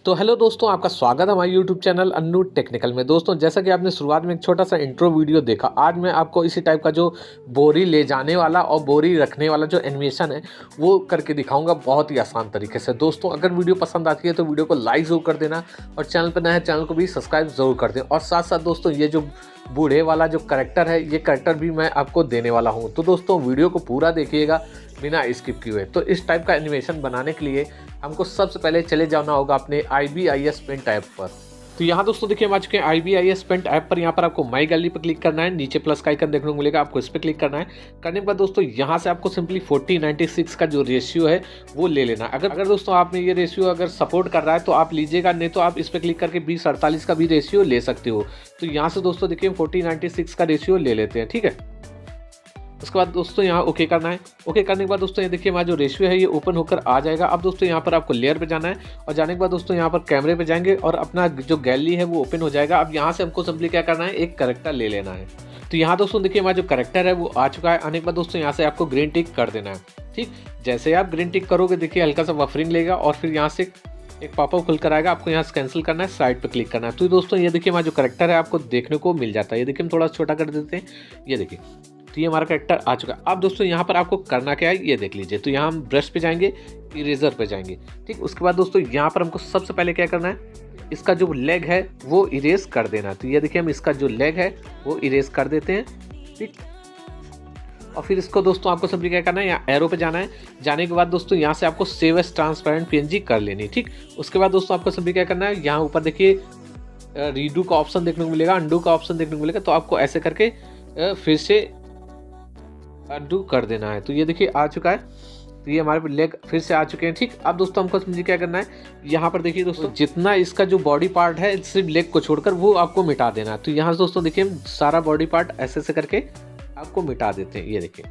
तो हेलो दोस्तों, आपका स्वागत है हमारे यूट्यूब चैनल अन्नू टेक्निकल में। दोस्तों, जैसा कि आपने शुरुआत में एक छोटा सा इंट्रो वीडियो देखा, आज मैं आपको इसी टाइप का जो बोरी ले जाने वाला और बोरी रखने वाला जो एनिमेशन है वो करके दिखाऊंगा बहुत ही आसान तरीके से। दोस्तों, अगर वीडियो पसंद आती है तो वीडियो को लाइक ज़रूर कर देना और चैनल पर नए चैनल को भी सब्सक्राइब ज़रूर कर दें। और साथ साथ दोस्तों, ये जो बूढ़े वाला जो करैक्टर है, ये करैक्टर भी मैं आपको देने वाला हूँ। तो दोस्तों, वीडियो को पूरा देखिएगा बिना स्किप किए। तो इस टाइप का एनिमेशन बनाने के लिए हमको सबसे पहले चले जाना होगा अपने IBIS पेंट ऐप पर। तो यहाँ दोस्तों देखिए, हम आ चुके हैं IBIS पेंट ऐप पर। यहाँ पर आपको माई गैलरी पर क्लिक करना है, नीचे प्लस का आइकन देखने को मिलेगा, आपको इस पर क्लिक करना है। करने के बाद दोस्तों यहाँ से आपको सिंपली 40:96 का जो रेशियो है वो ले लेना। अगर दोस्तों आप में ये रेशियो अगर सपोर्ट कर रहा है तो आप लीजिएगा, नहीं तो आप इस पर क्लिक करके 20:48 का भी रेशियो ले सकते हो। तो यहाँ से दोस्तों देखिए 40:96 का रेशियो ले लेते हैं, ठीक है। उसके बाद दोस्तों यहाँ ओके करना है। ओके करने के बाद दोस्तों ये देखिए हमारा जो रेशियो है ये ओपन होकर आ जाएगा। अब दोस्तों यहाँ पर आपको लेयर पे जाना है और जाने के बाद दोस्तों यहाँ पर कैमरे पे जाएंगे और अपना जो गैलरी है वो ओपन हो जाएगा। अब यहाँ से हमको सिंपली क्या करना है, एक करैक्टर ले लेना है। तो यहाँ दोस्तों देखिए हमारा जो करैक्टर है वो आ चुका है। आने के बाद दोस्तों यहाँ से आपको ग्रीन टिक कर देना है, ठीक। जैसे आप ग्रीन टिक करोगे देखिए हल्का सा बफरिंग लेगा और फिर यहाँ से एक पॉपअप खुल कर आएगा। आपको यहाँ से कैंसिल करना है, साइड पे क्लिक करना है। तो दोस्तों ये देखिए हमारा जो करैक्टर है आपको देखने को मिल जाता है। ये देखिए हम थोड़ा छोटा कर देते हैं, ये देखिए। तो ये हमारा कैरेक्टर आ चुका है। अब दोस्तों यहाँ पर आपको करना क्या है ये देख लीजिए। तो यहाँ हम ब्रश पे जाएंगे, इरेजर पे जाएंगे, ठीक। उसके बाद दोस्तों यहाँ पर हमको सबसे पहले क्या करना है, इसका जो लेग है वो इरेज कर देना। तो ये देखिए हम इसका जो लेग है वो इरेज कर देते हैं, ठीक। और फिर इसको दोस्तों आपको सिंपली क्या करना है, यहाँ एरो पे जाना है। जाने के बाद दोस्तों यहाँ से आपको सेव एज ट्रांसपेरेंट PNG कर लेनी, ठीक। उसके बाद दोस्तों आपको सिंपली क्या करना है, यहाँ ऊपर देखिए रीडू का ऑप्शन देखने को मिलेगा, अंडू का ऑप्शन देखने को मिलेगा। तो आपको ऐसे करके फिर से अंडू कर देना है। तो ये देखिए आ चुका है। तो ये हमारे लेग फिर से आ चुके हैं, ठीक। अब दोस्तों हमको समझिए क्या करना है, यहाँ पर देखिए दोस्तों जितना इसका जो बॉडी पार्ट है सिर्फ लेग को छोड़कर वो आपको मिटा देना है। तो यहाँ दोस्तों देखिए हम सारा बॉडी पार्ट ऐसे ऐसे करके आपको मिटा देते हैं। ये देखिए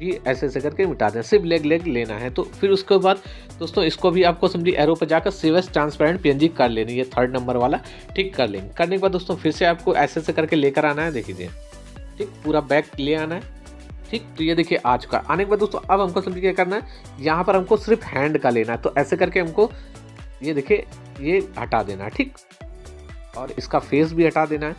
ये ऐसे ऐसे करके मिटा दें, सिर्फ लेग लेना है। तो फिर उसके बाद दोस्तों इसको भी आपको सिंपली एरो पर जाकर सेव एज ट्रांसपेरेंट PNG कर लेनी है, 3rd नंबर वाला, ठीक, कर लेंगे। करने के बाद दोस्तों फिर से आपको ऐसे ऐसे करके लेकर आना है, देखिए, ठीक, पूरा बैक ले आना है, ठीक। तो ये देखिए आ चुका। आने के बाद दोस्तों अब हमको सिंपली क्या करना है, यहाँ पर हमको सिर्फ हैंड का लेना है। तो ऐसे करके हमको ये देखिए ये हटा देना है, ठीक। और इसका फेस भी हटा देना है,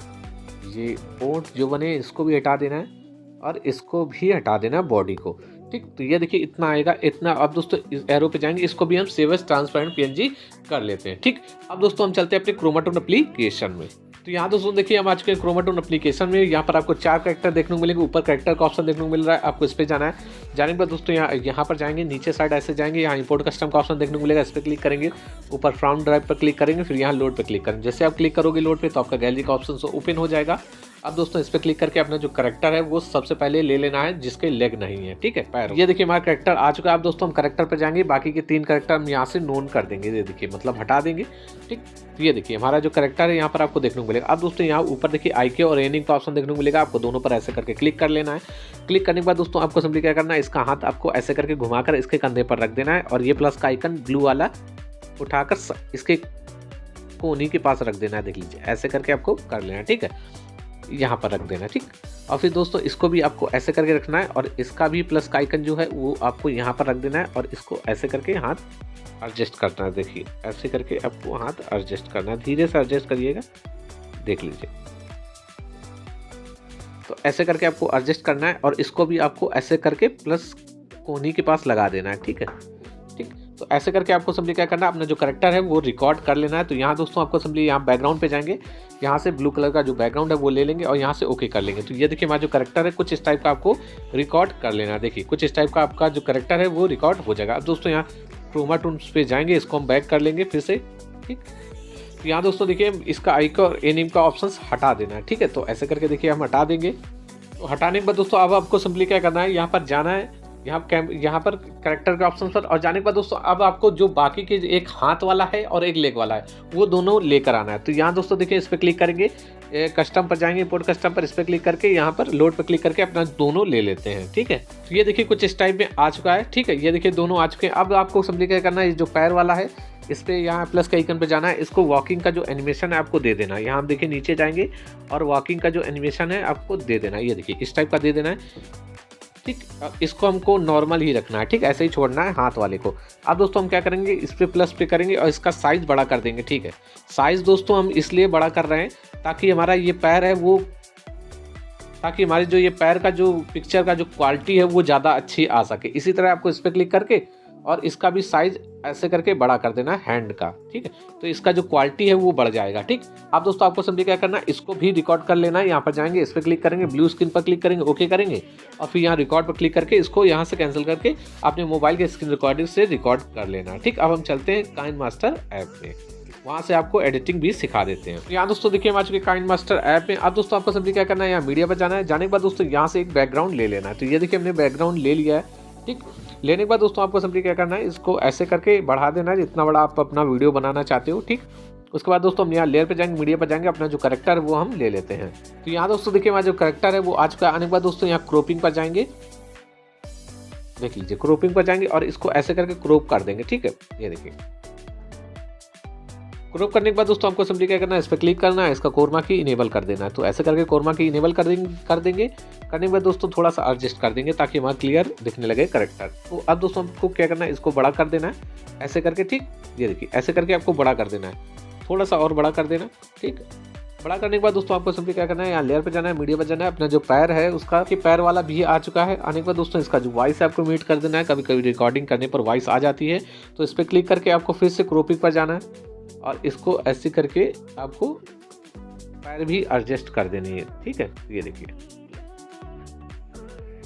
ये ओंठ जो बने इसको भी हटा देना है और इसको भी हटा देना है बॉडी को, ठीक। तो ये देखिए इतना आएगा, इतना। अब दोस्तों इस एरो पे जाएंगे, इसको भी हम सेव एज ट्रांसपेरेंट PNG कर लेते हैं, ठीक। अब दोस्तों हम चलते हैं अपने क्रोमाटोन एप्लीकेशन में। तो यहाँ दोस्तों देखिए हम आज के क्रोमाटोन एप्लीकेशन में यहाँ पर आपको 4 कैरेक्टर देखने को मिलेंगे। ऊपर कैरेक्टर का ऑप्शन देखने को मिल रहा है, आपको इस पर जाना है। जाने के बाद दोस्तों यहाँ पर जाएंगे, नीचे साइड ऐसे जाएंगे, यहाँ इंपोर्ट कस्टम का ऑप्शन देखने को मिलेगा, इस पर क्लिक करेंगे। ऊपर फ्रॉम ड्राइव पर क्लिक करेंगे, फिर यहाँ लोड पर क्लिक करेंगे। जैसे आप क्लिक करोगे लोड पे तो आपका गैलरी का ऑप्शन ओपन हो जाएगा। अब दोस्तों इस पर क्लिक करके अपना जो करैक्टर है वो सबसे पहले ले लेना है जिसके लेग नहीं है, ठीक है, पैर। ये देखिए हमारा करैक्टर आ चुका है। अब दोस्तों हम करैक्टर पे जाएंगे, बाकी के 3 करैक्टर हम यहाँ से नोन कर देंगे, ये देखिए, मतलब हटा देंगे, ठीक। तो ये देखिए हमारा जो करैक्टर है यहाँ पर आपको देखने को मिलेगा। अब दोस्तों यहाँ ऊपर देखिए IK और एनिंग का ऑप्शन देखने को मिलेगा, आपको दोनों पर ऐसे करके क्लिक कर लेना है। क्लिक करने के बाद दोस्तों आपको सिंपली क्या करना है, इसका हाथ आपको ऐसे करके घुमाकर इसके कंधे पर रख देना है और ये प्लस का आइकन ब्लू वाला उठाकर इसके कोनी के पास रख देना है, देख लीजिए, ऐसे करके आपको कर लेना है, ठीक है, यहाँ पर रख देना, ठीक। और फिर दोस्तों इसको भी आपको ऐसे करके रखना है और इसका भी प्लस का आइकन जो है वो आपको यहाँ पर रख देना है और इसको ऐसे करके हाथ एडजस्ट करना है। देखिए ऐसे करके आपको हाथ एडजस्ट करना है, धीरे से एडजस्ट करिएगा, देख लीजिए। तो ऐसे करके आपको एडजस्ट करना है और इसको भी आपको ऐसे करके प्लस कोनी के पास लगा देना है, ठीक है, ठीक। तो ऐसे करके आपको सिंपली क्या करना है, अपना जो करैक्टर है वो रिकॉर्ड कर लेना है। तो यहाँ दोस्तों आपको सिंपली यहाँ बैकग्राउंड पे जाएंगे, यहाँ से ब्लू कलर का जो बैकग्राउंड है वो ले लेंगे और यहाँ से ओके कर लेंगे। तो ये देखिए हमारा जो करैक्टर है कुछ इस टाइप का आपको रिकॉर्ड कर लेना है। देखिए कुछ इस टाइप का आपका जो करैक्टर है वो रिकॉर्ड हो जाएगा। अब दोस्तों यहाँ क्रोमाटोन्स पे जाएंगे, इसको हम बैक कर लेंगे फिर से, ठीक। तो यहाँ दोस्तों देखिए इसका IK और एनिम का ऑप्शन हटा देना है, ठीक है। तो ऐसे करके देखिए हम हटा देंगे। तो हटाने के बाद दोस्तों अब आपको सिंपली क्या करना है, यहाँ पर जाना है, यहाँ पर कैरेक्टर के ऑप्शन पर, और जाने के बाद दोस्तों अब आपको जो बाकी के एक हाथ वाला है और एक लेग वाला है वो दोनों लेकर आना है। तो यहाँ दोस्तों देखिए इस पर क्लिक करेंगे, कस्टम पर जाएंगे, इंपोर्ट कस्टम पर इस पर क्लिक करके यहाँ पर लोड पर क्लिक करके अपना दोनों ले लेते हैं, ठीक है। तो ये देखिए कुछ इस टाइप में आ चुका है, ठीक है। ये देखिए दोनों आ चुके हैं। अब आपको सिंपली क्या करना है, जो पैर वाला है इस पर यहाँ प्लस का आइकन पे जाना है, इसको वॉकिंग का जो एनिमेशन है आपको दे देना है। यहाँ हम देखिए नीचे जाएंगे और वॉकिंग का जो एनिमेशन है आपको दे देना है, ये देखिए इस टाइप का दे देना है। ठीक। इसको हमको नॉर्मल ही रखना है, ठीक, ऐसे ही छोड़ना है हाथ वाले को। अब दोस्तों हम क्या करेंगे, इस पे प्लस पे करेंगे और इसका साइज़ बड़ा कर देंगे, ठीक है। साइज़ दोस्तों हम इसलिए बड़ा कर रहे हैं ताकि हमारा ये पैर है वो, ताकि हमारे जो ये पैर का जो पिक्चर का जो क्वालिटी है वो ज़्यादा अच्छी आ सके। इसी तरह आपको इस पर क्लिक करके और इसका भी साइज़ ऐसे करके बड़ा कर देना है हैंड का, ठीक है। तो इसका जो क्वालिटी है वो बढ़ जाएगा, ठीक। अब दोस्तों आपको सिंपली क्या करना है, इसको भी रिकॉर्ड कर लेना है। यहाँ पर जाएंगे, इस पर क्लिक करेंगे, ब्लू स्क्रीन पर क्लिक करेंगे, ओके करेंगे और फिर यहाँ रिकॉर्ड पर क्लिक करके इसको यहाँ से कैंसिल करके अपने मोबाइल के स्क्रीन रिकॉर्डिंग से रिकॉर्ड कर लेना है, ठीक। अब हम चलते हैं काइनमास्टर ऐप में, वहाँ से आपको एडिटिंग भी सिखा देते हैं। यहाँ दोस्तों देखिए हम आ चुके काइनमास्टर ऐप में। अब दोस्तों आपको सिंपली क्या करना है, यहाँ मीडिया पर जाना है। जाने के बाद दोस्तों यहाँ से एक बैकग्राउंड ले लेना है। तो ये देखिए हमने बैकग्राउंड ले लिया है, ठीक। लेने के बाद दोस्तों आपको सिंपली क्या करना है, इसको ऐसे करके बढ़ा देना है जितना बड़ा आप अपना वीडियो बनाना चाहते हो, ठीक। उसके बाद दोस्तों हम यहाँ लेयर पे जाएंगे, मीडिया पर जाएंगे, अपना जो कैरेक्टर है वो हम ले लेते हैं। तो यहाँ दोस्तों देखिए हमारा जो कैरेक्टर है वो आ चुका है। आने के बाद दोस्तों यहाँ क्रॉपिंग पर जाएंगे, देख लीजिए क्रॉपिंग पर जाएंगे और इसको ऐसे करके क्रॉप कर देंगे, ठीक है। ये देखिए क्रॉप करने के बाद दोस्तों आपको सिंपली क्या करना है, इस पर क्लिक करना है, इसका कोरमा की इनेबल कर देना है। तो ऐसे करके कोरमा की इनेबल कर देंगे। करने के बाद दोस्तों थोड़ा सा एडजस्ट कर देंगे ताकि हमारा क्लियर दिखने लगे कैरेक्टर। तो अब दोस्तों हमको क्या करना है, इसको बड़ा कर देना है ऐसे करके, ठीक। ये देखिए ऐसे करके आपको बड़ा कर देना है, थोड़ा सा और बड़ा कर देना, ठीक। बड़ा करने के बाद दोस्तों आपको सिंपली क्या करना है, यहाँ लेयर पे जाना है, मीडिया पे जाना है, अपना जो पैर है उसका कि पैर वाला भी आ चुका है। आने के बाद दोस्तों इसका जो वॉइस है आपको म्यूट कर देना है। कभी कभी रिकॉर्डिंग करने पर वॉइस आ जाती है, तो इस पर क्लिक करके आपको फिर से क्रॉपिंग पर जाना है और इसको ऐसे करके आपको पैर भी एडजस्ट कर देनी है, ठीक है। ये देखिए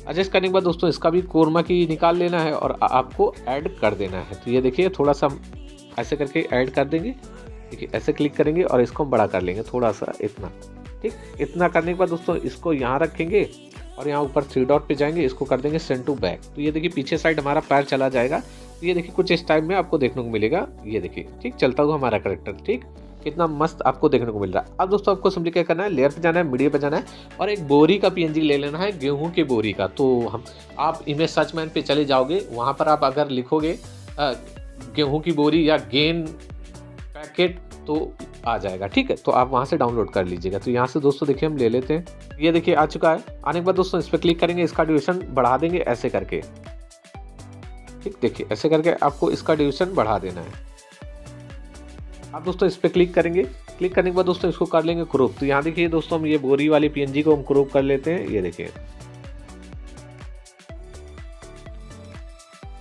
एडजस्ट करने के बाद दोस्तों इसका भी कोरमा की निकाल लेना है और आपको ऐड कर देना है। तो ये देखिए थोड़ा सा ऐसे करके ऐड कर देंगे, देखिए ऐसे क्लिक करेंगे और इसको हम बड़ा कर लेंगे थोड़ा सा, इतना, ठीक। इतना करने के बाद दोस्तों इसको यहाँ रखेंगे और यहाँ ऊपर 3 डॉट पे जाएंगे, इसको कर देंगे सेंड टू बैक। तो ये देखिए पीछे साइड हमारा पैर चला जाएगा। तो ये देखिए कुछ इस टाइप में आपको देखने को मिलेगा, ये देखिए, ठीक, चलता हुआ हमारा कैरेक्टर, ठीक, कितना मस्त आपको देखने को मिल रहा है। अब दोस्तों आपको सिंपली क्या करना है, लेयर पे जाना है, मीडिया पे जाना है और एक बोरी का पीएनजी ले लेना है, गेहूं की बोरी का। तो हम आप इमेज सर्च मैन पे चले जाओगे, वहाँ पर आप अगर लिखोगे गेहूं की बोरी या गेन पैकेट तो आ जाएगा, ठीक है। तो आप वहाँ से डाउनलोड कर लीजिएगा। तो यहाँ से दोस्तों देखिए हम ले लेते हैं, ये देखिए आ चुका है। आने के बाद दोस्तों इस पर क्लिक करेंगे, इसका ड्यूरेशन बढ़ा देंगे ऐसे करके, ठीक, देखिए ऐसे करके आपको इसका ड्यूरेशन बढ़ा देना है। आप दोस्तों इस पर क्लिक करेंगे, क्लिक करने के बाद दोस्तों इसको कर लेंगे क्रॉप। तो यहाँ देखिए दोस्तों हम ये बोरी वाली पीएनजी को हम क्रॉप कर लेते हैं, ये देखिए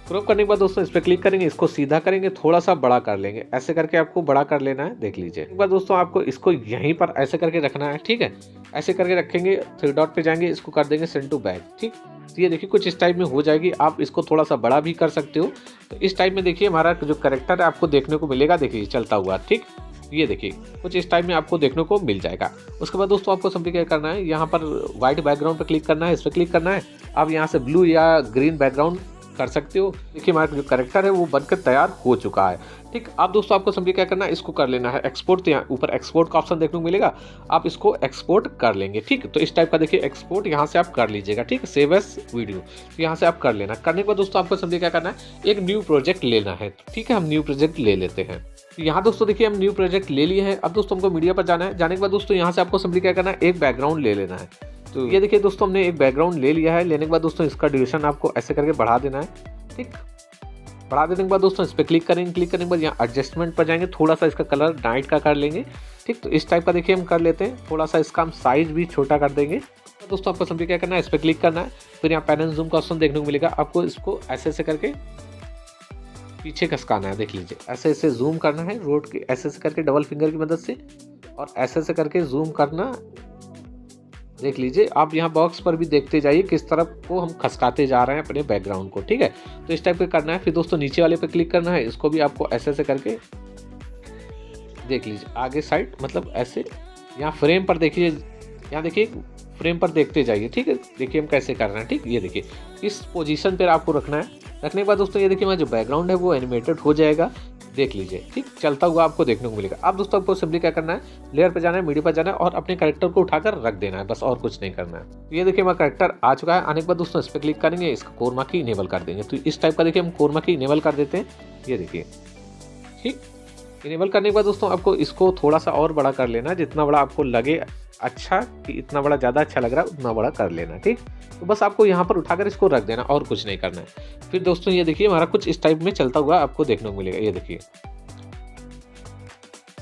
क्रॉप करने के बाद दोस्तों इस पर क्लिक करेंगे, इसको सीधा करेंगे, थोड़ा सा बड़ा कर लेंगे, ऐसे करके आपको बड़ा कर लेना है, देख लीजिए। एक बार दोस्तों आपको इसको यहीं पर ऐसे करके रखना है, ठीक है। ऐसे करके रखेंगे, 3 डॉट पे जाएंगे, इसको कर देंगे सेंड टू बैक, ठीक। तो ये देखिए कुछ इस टाइप में हो जाएगी। आप इसको थोड़ा सा बड़ा भी कर सकते हो। तो इस टाइप में देखिए हमारा जो कैरेक्टर है आपको देखने को मिलेगा, देखिए चलता हुआ, ठीक। ये देखिए कुछ इस टाइप में आपको देखने को मिल जाएगा। उसके बाद दोस्तों आपको सिंपली क्या करना है, यहाँ पर व्हाइट बैकग्राउंड पर क्लिक करना है, इस पर क्लिक करना है। आप यहाँ से ब्लू या ग्रीन बैकग्राउंड कर सकते हो। देखिए हमारा जो कैरेक्टर है वो बनकर तैयार हो चुका है, ठीक। अब दोस्तों आपको सिंपली क्या करना है, इसको कर लेना है एक्सपोर्ट। तो यहाँ ऊपर एक्सपोर्ट का ऑप्शन देखने को मिलेगा, आप इसको एक्सपोर्ट कर लेंगे, ठीक। तो इस टाइप का देखिए एक्सपोर्ट यहाँ से आप कर लीजिएगा, ठीक, सेव एज वीडियो। तो यहाँ से आप कर लेना। करने के बाद दोस्तों आपको सिंपली क्या करना है, एक न्यू प्रोजेक्ट लेना है, ठीक है। हम न्यू प्रोजेक्ट ले लेते हैं। तो यहाँ दोस्तों देखिए हम न्यू प्रोजेक्ट ले लिए हैं। अब दोस्तों हमको मीडिया पर जाना है। जाने के बाद दोस्तों यहाँ से आपको सिंपली क्या करना है, एक बैकग्राउंड ले लेना है। तो ये देखिए दोस्तों हमने एक बैकग्राउंड ले लिया है। लेने के बाद दोस्तों इसका ड्यूरेशन आपको ऐसे करके बढ़ा देना है, ठीक। बढ़ा देने के बाद दोस्तों इस पर क्लिक करेंगे, क्लिक करने के बाद यहाँ एडजस्टमेंट पर जाएंगे, थोड़ा सा इसका कलर नाइट का कर लेंगे, ठीक। तो इस टाइप का देखिए हम कर लेते हैं। थोड़ा सा इसका हम साइज भी छोटा कर देंगे। तो दोस्तों आपको सिंपली क्या करना है, इस पर क्लिक करना है, फिर यहाँ पैन एंड जूम का ऑप्शन देखने को मिलेगा। आपको इसको ऐसे ऐसे करके पीछे खसकाना है, देख लीजिए ऐसे ऐसे जूम करना है रोड के, ऐसे ऐसे करके डबल फिंगर की मदद से और ऐसे ऐसे करके जूम करना, देख लीजिए। आप यहाँ बॉक्स पर भी देखते जाइए किस तरफ को हम खसकाते जा रहे हैं अपने बैकग्राउंड को, ठीक है। तो इस टाइप का करना है। फिर दोस्तों नीचे वाले पे क्लिक करना है, इसको भी आपको ऐसे ऐसे करके देख लीजिए आगे साइड, मतलब ऐसे। यहाँ फ्रेम पर देखिए, यहाँ देखिए फ्रेम पर देखते जाइए, ठीक है। देखिए हम कैसे कर रहे हैं, ठीक। ये देखिए इस पोजीशन पर आपको रखना है। रखने के बाद दोस्तों ये देखिए हमारा जो बैकग्राउंड है वो एनिमेटेड हो जाएगा, देख लीजिए, ठीक, चलता हुआ आपको देखने को मिलेगा। अब दोस्तों आपको सिंपली क्या करना है, लेयर पे जाना है, मीडिया पे जाना है और अपने कैरेक्टर को उठाकर रख देना है, बस और कुछ नहीं करना है। ये देखिए हमारा कैरेक्टर आ चुका है। आने के बाद दोस्तों इस पर क्लिक करेंगे, इसका कोरमा की इनेबल कर देंगे। तो इस टाइप का देखिए हम कोरमा की इनेबल कर देते हैं, ये देखिए, ठीक। इनेबल करने के बाद दोस्तों आपको इसको थोड़ा सा और बड़ा कर लेना, जितना बड़ा आपको लगे अच्छा, कि इतना बड़ा ज़्यादा अच्छा लग रहा है उतना बड़ा कर लेना। ठीक, तो बस आपको यहाँ पर उठाकर इसको रख देना और कुछ नहीं करना है। फिर दोस्तों ये देखिए हमारा कुछ इस टाइप में चलता हुआ आपको देखने को मिलेगा, ये देखिए।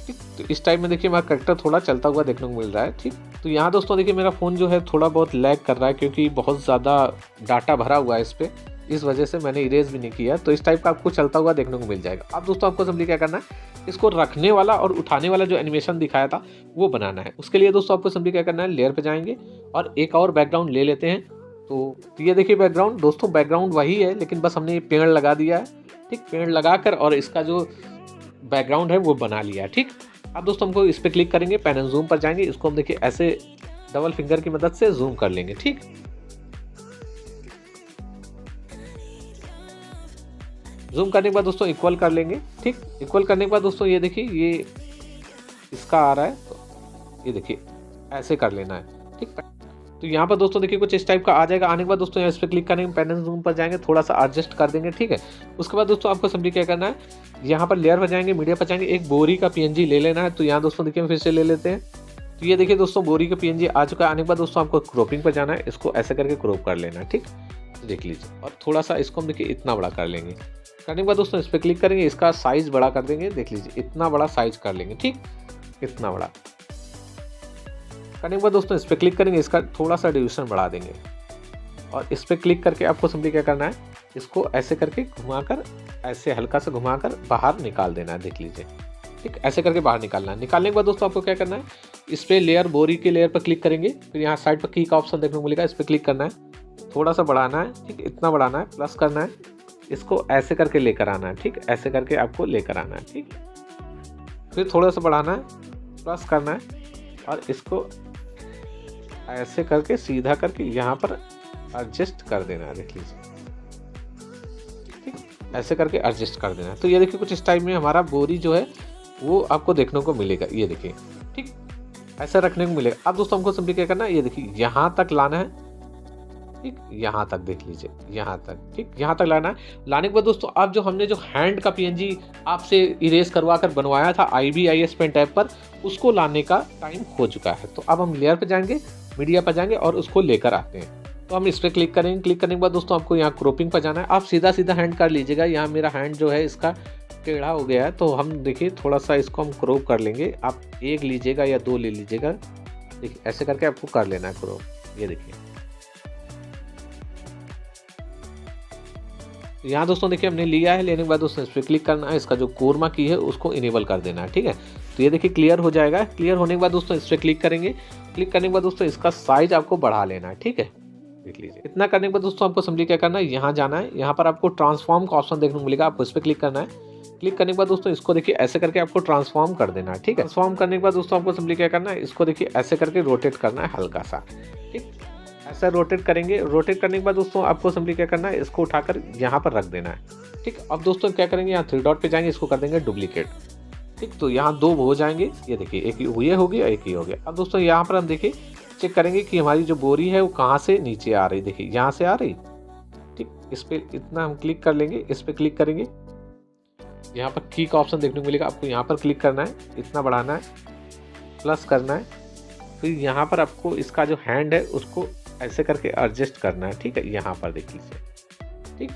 ठीक, तो इस टाइप में देखिए हमारा करेक्टर थोड़ा चलता हुआ देखने को मिल रहा है। ठीक, तो यहाँ दोस्तों देखिए मेरा फ़ोन जो है थोड़ा बहुत लैग कर रहा है, क्योंकि बहुत ज़्यादा डाटा भरा हुआ है इस पर, इस वजह से मैंने इरेज भी नहीं किया। तो इस टाइप का आपको चलता हुआ देखने को मिल जाएगा। अब दोस्तों आपको सिंपली क्या करना है, इसको रखने वाला और उठाने वाला जो एनिमेशन दिखाया था वो बनाना है। उसके लिए दोस्तों आपको सिंपली क्या करना है, लेयर पे जाएंगे और एक और बैकग्राउंड ले लेते हैं। तो ये देखिए बैकग्राउंड, दोस्तों बैकग्राउंड वही है, लेकिन बस हमने ये पेड़ लगा दिया है। ठीक, पेड़ लगाकर और इसका जो बैकग्राउंड है वो बना लिया है। ठीक, अब दोस्तों हमको इस पर क्लिक करेंगे, पैन एंड जूम पर जाएंगे, इसको हम देखिए ऐसे डबल फिंगर की मदद से जूम कर लेंगे। ठीक, जूम करने के बाद दोस्तों इक्वल कर लेंगे। ठीक, इक्वल करने के बाद दोस्तों ये देखिए ये इसका आ रहा है, तो ये देखिए ऐसे कर लेना है। ठीक, तो यहाँ पर दोस्तों देखिए कुछ इस टाइप का आ जाएगा। आने के बाद दोस्तों यहाँ इस पर क्लिक करेंगे, पैन एंड जूम पर जाएंगे, थोड़ा सा एडजस्ट कर देंगे। ठीक है, उसके बाद दोस्तों आपको सिंपली क्या करना है, यहाँ पर लेयर पर जाएंगे, मीडिया पर जाएंगे, एक बोरी का PNG ले लेना है। तो यहाँ दोस्तों देखिए हम फिर से ले लेते हैं। तो ये देखिए दोस्तों बोरी का PNG आ चुका है। आने के बाद दोस्तों आपको क्रॉपिंग पर जाना है, इसको ऐसे करके क्रॉप कर लेना है। ठीक, तो देख लीजिए, और थोड़ा सा इसको हम देखिए इतना बड़ा कर लेंगे। करने के बाद दोस्तों इस पर क्लिक करेंगे, इसका साइज बड़ा कर देंगे, देख लीजिए इतना बड़ा साइज कर लेंगे। ठीक, इतना बड़ा करने के बाद दोस्तों इस पर क्लिक करेंगे, इसका थोड़ा सा डिवीजन बढ़ा देंगे और इस पर क्लिक करके आपको सिंपली क्या करना है, इसको ऐसे करके घुमाकर, ऐसे हल्का सा घुमाकर बाहर निकाल देना है। देख लीजिए, ठीक, ऐसे करके बाहर निकालना है। निकालने के बाद दोस्तों आपको क्या करना है, इस पर लेयर बोरी के लेयर पर क्लिक करेंगे, फिर यहाँ साइड पर की का ऑप्शन देखने को मिलेगा, इस पर क्लिक करना है, थोड़ा सा बढ़ाना है। ठीक, इतना बढ़ाना है, प्लस करना है, इसको ऐसे करके लेकर आना है। ठीक, ऐसे करके आपको लेकर आना है। ठीक, फिर थोड़ा सा बढ़ाना है, प्लस करना है और इसको ऐसे करके सीधा करके यहाँ पर एडजस्ट कर देना है। देख लीजिए, ठीक, ऐसे करके एडजस्ट कर देना है। तो ये देखिए कुछ इस टाइप में हमारा बोरी जो है वो आपको देखने को मिलेगा। ये देखिए, ठीक, ऐसा रखने को मिलेगा। अब दोस्तों हमको सिंपली क्या करना है, ये देखिए यहाँ तक लाना है। ठीक, यहाँ तक देख लीजिए, यहाँ तक। ठीक, यहाँ तक लाना है। लाने के बाद दोस्तों अब जो हमने जो हैंड का PNG आपसे इरेज करवा कर बनवाया था IBIS पेंट ऐप पर, उसको लाने का टाइम हो चुका है। तो अब हम लेयर पे जाएंगे, मीडिया पर जाएंगे और उसको लेकर आते हैं। तो हम इस पर क्लिक करेंगे। क्लिक करने के बाद दोस्तों आपको यहाँ क्रॉपिंग पर जाना है। आप सीधा सीधा हैंड कर लीजिएगा, यहाँ मेरा हैंड जो है इसका टेढ़ा हो गया है, तो हम देखिए थोड़ा सा इसको हम क्रॉप कर लेंगे। आप एक लीजिएगा या दो ले लीजिएगा। देखिए ऐसे करके आपको कर लेना है क्रॉप। ये देखिए, यहाँ दोस्तों देखिए हमने लिया है। लेने के बाद दोस्तों इस पर क्लिक करना है, इसका जो कोरमा की है उसको इनेबल कर देना है। ठीक है, तो ये देखिए क्लियर हो जाएगा। क्लियर होने के बाद दोस्तों इस पर क्लिक करेंगे। क्लिक करने के बाद दोस्तों इसका साइज आपको बढ़ा लेना है। ठीक है, देख लीजिए। इतना करने के बाद दोस्तों आपको सिंपली क्या करना है, यहाँ जाना है। यहाँ पर आपको ट्रांसफॉर्म का ऑप्शन देखने को मिलेगा, आपको इस पर क्लिक करना है। क्लिक करने के बाद दोस्तों इसको देखिए ऐसे करके आपको ट्रांसफॉर्म कर देना है। ठीक है, ट्रांसफॉर्म करने के बाद दोस्तों आपको सिंपली क्या करना है, इसको देखिए ऐसे करके रोटेट करना है हल्का सा। ठीक, ऐसा रोटेट करेंगे। रोटेट करने के बाद दोस्तों आपको सिंपली क्या करना है, इसको उठाकर यहाँ पर रख देना है। ठीक, अब दोस्तों क्या करेंगे, यहाँ 3 डॉट पे जाएंगे, इसको कर देंगे डुप्लीकेट। ठीक, तो यहाँ 2 हो जाएंगे। ये देखिए, एक ये हो गया, एक ही हो गया। अब दोस्तों यहाँ पर हम देखिए चेक करेंगे कि हमारी जो बोरी है वो कहाँ से नीचे आ रही। देखिए यहाँ से आ रही। ठीक, इस पर इतना हम क्लिक कर लेंगे। इस पर क्लिक करेंगे, यहाँ पर की का ऑप्शन देखने को मिलेगा, आपको यहाँ पर क्लिक करना है, इतना बढ़ाना है, प्लस करना है। फिर यहाँ पर आपको इसका जो हैंड है उसको ऐसे करके एडजस्ट करना है। ठीक है, यहाँ पर देख लीजिए। ठीक,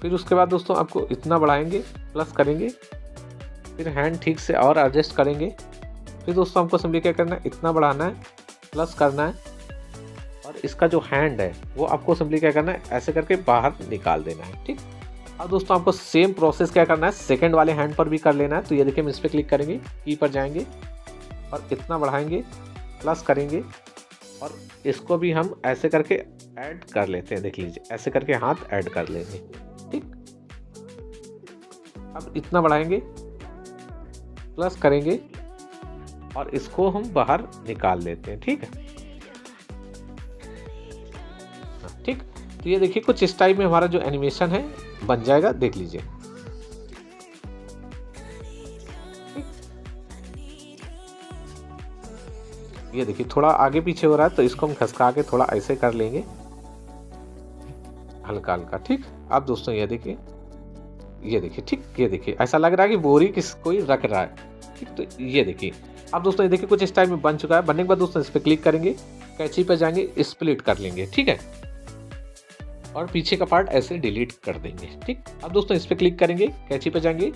फिर उसके बाद दोस्तों आपको इतना बढ़ाएंगे, प्लस करेंगे, फिर हैंड ठीक से और एडजस्ट करेंगे। फिर दोस्तों हमको सिंपली क्या करना है, इतना बढ़ाना है, प्लस करना है और इसका जो हैंड है वो आपको सिंपली क्या करना है, ऐसे करके बाहर निकाल देना है। ठीक, अब दोस्तों आपको सेम प्रोसेस क्या करना है, सेकंड वाले हैंड पर भी कर लेना है। तो ये देखिए हम इस पर क्लिक करेंगे, की पर जाएंगे और इतना बढ़ाएंगे, प्लस करेंगे और इसको भी हम ऐसे करके ऐड कर लेते हैं। देख लीजिए, ऐसे करके हाथ ऐड कर लेंगे। ठीक, अब इतना बढ़ाएंगे, प्लस करेंगे और इसको हम बाहर निकाल लेते हैं। ठीक है, ठीक, तो ये देखिए कुछ इस टाइप में हमारा जो एनिमेशन है बन जाएगा। देख लीजिए, ये देखिए थोड़ा आगे पीछे हो रहा है, तो इसको हम खसका के थोड़ा ऐसे कर लेंगे हल्का हल्का। ठीक, अब दोस्तों ये देखिए ये देखिए, ठीक, ये देखिए ऐसा लग रहा है कि बोरी कोई रख रहा है, ठीक। तो ये देखिए, अब दोस्तों ये देखिए कुछ इस टाइप में बन चुका है। बनने के बाद दोस्तों इस पर क्लिक करेंगे, कैंची पे जाएंगे, स्प्लिट कर लेंगे, ठीक है, और पीछे का पार्ट ऐसे डिलीट कर देंगे, ठीक। अब दोस्तों इस पर क्लिक करेंगे, कैंची पे जाएंगे,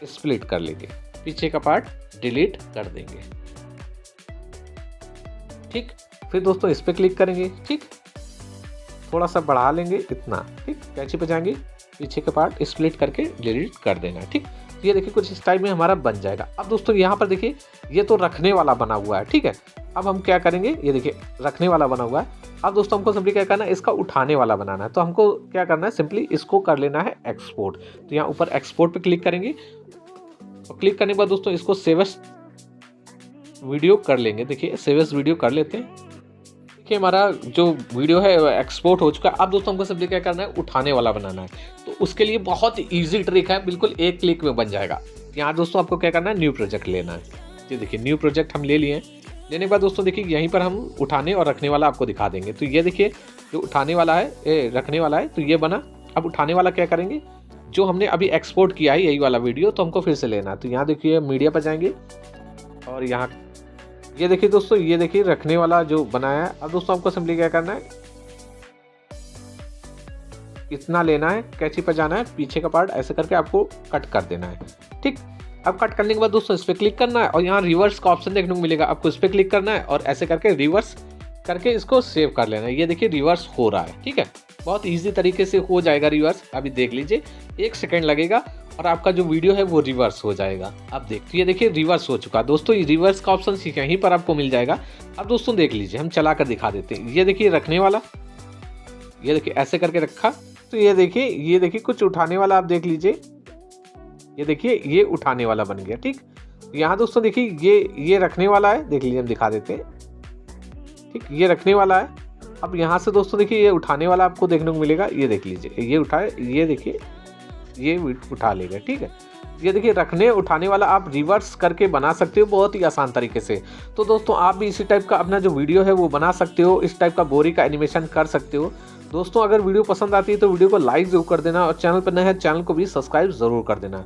स्प्लिट कर लेंगे, पीछे का पार्ट डिलीट कर देंगे, ठीक। फिर दोस्तों इस पर क्लिक करेंगे, ठीक, थोड़ा सा बढ़ा लेंगे इतना, ठीक, कैंची पे जाएंगे, पीछे का पार्ट स्प्लिट करके डिलीट कर देना, ठीक। तो ये देखिए कुछ इस टाइप में हमारा बन जाएगा। अब दोस्तों यहाँ पर देखिए ये तो रखने वाला बना हुआ है, ठीक है। अब हम क्या करेंगे, ये देखिए रखने वाला बना हुआ है। अब दोस्तों हमको सिंपली क्या करना है, इसका उठाने वाला बनाना है। तो हमको क्या करना है, सिंपली इसको कर लेना है एक्सपोर्ट। तो यहाँ ऊपर एक्सपोर्ट पे क्लिक करेंगे, और क्लिक करने के बाद दोस्तों इसको सेव एज वीडियो कर लेंगे। देखिए सेव एज वीडियो कर लेते हैं। देखिए हमारा जो वीडियो है एक्सपोर्ट हो चुका है। अब दोस्तों हमको सिंपली क्या करना है, उठाने वाला बनाना है। तो उसके लिए बहुत ईजी ट्रिक है, बिल्कुल एक क्लिक में बन जाएगा। यहाँ दोस्तों आपको क्या करना है, न्यू प्रोजेक्ट लेना है। ये देखिए न्यू प्रोजेक्ट हम ले लिए हैं। लेने के बाद दोस्तों देखिए यहीं पर हम उठाने और रखने वाला आपको दिखा देंगे। तो ये देखिए जो उठाने वाला है, रखने वाला है, तो ये बना। अब उठाने वाला क्या करेंगे, जो हमने अभी एक्सपोर्ट किया है यही वाला वीडियो, तो हमको फिर से लेना है। तो यहाँ देखिए मीडिया पर जाएंगे, और यहाँ ये देखिए दोस्तों, ये देखिए रखने वाला जो बनाया है। अब दोस्तों हमको सिंपली क्या करना है, इतना लेना है, कैंची पर जाना है, पीछे का पार्ट ऐसे करके आपको कट कर देना है, ठीक। अब कट करने के बाद दोस्तों इस पर क्लिक करना है, और यहाँ रिवर्स का ऑप्शन देखने को मिलेगा, आपको इस पर क्लिक करना है और ऐसे करके रिवर्स करके इसको सेव कर लेना है। ये देखिए रिवर्स हो रहा है, ठीक है, बहुत ईजी तरीके से हो जाएगा रिवर्स। अभी देख लीजिए 1 सेकेंड लगेगा और आपका जो वीडियो है वो रिवर्स हो जाएगा। अब ये देखिए रिवर्स हो चुका। दोस्तों ये रिवर्स का ऑप्शन यहीं पर आपको मिल जाएगा। अब दोस्तों देख लीजिए, हम चला कर दिखा देते हैं। ये देखिए रखने वाला, ये देखिए ऐसे करके रखा। तो ये देखिए कुछ उठाने वाला, आप देख लीजिए, ये देखिए ये उठाने वाला बन गया, ठीक। यहाँ दोस्तों देखिए ये रखने वाला है, देख लीजिए हम दिखा देते हैं, ठीक, ये रखने वाला है। अब यहाँ से दोस्तों देखिए ये उठाने वाला आपको देखने को मिलेगा। ये देख लीजिए ये उठाए, ये देखिए ये उठा लेगा, ठीक है। ये देखिए रखने उठाने वाला आप रिवर्स करके बना सकते हो बहुत ही आसान तरीके से। तो दोस्तों आप भी इसी टाइप का अपना जो वीडियो है वो बना सकते हो, इस टाइप का बोरी का एनिमेशन कर सकते हो। दोस्तों अगर वीडियो पसंद आती है तो वीडियो को लाइक जरूर कर देना, और चैनल पर नए हैं चैनल को भी सब्सक्राइब जरूर कर देना।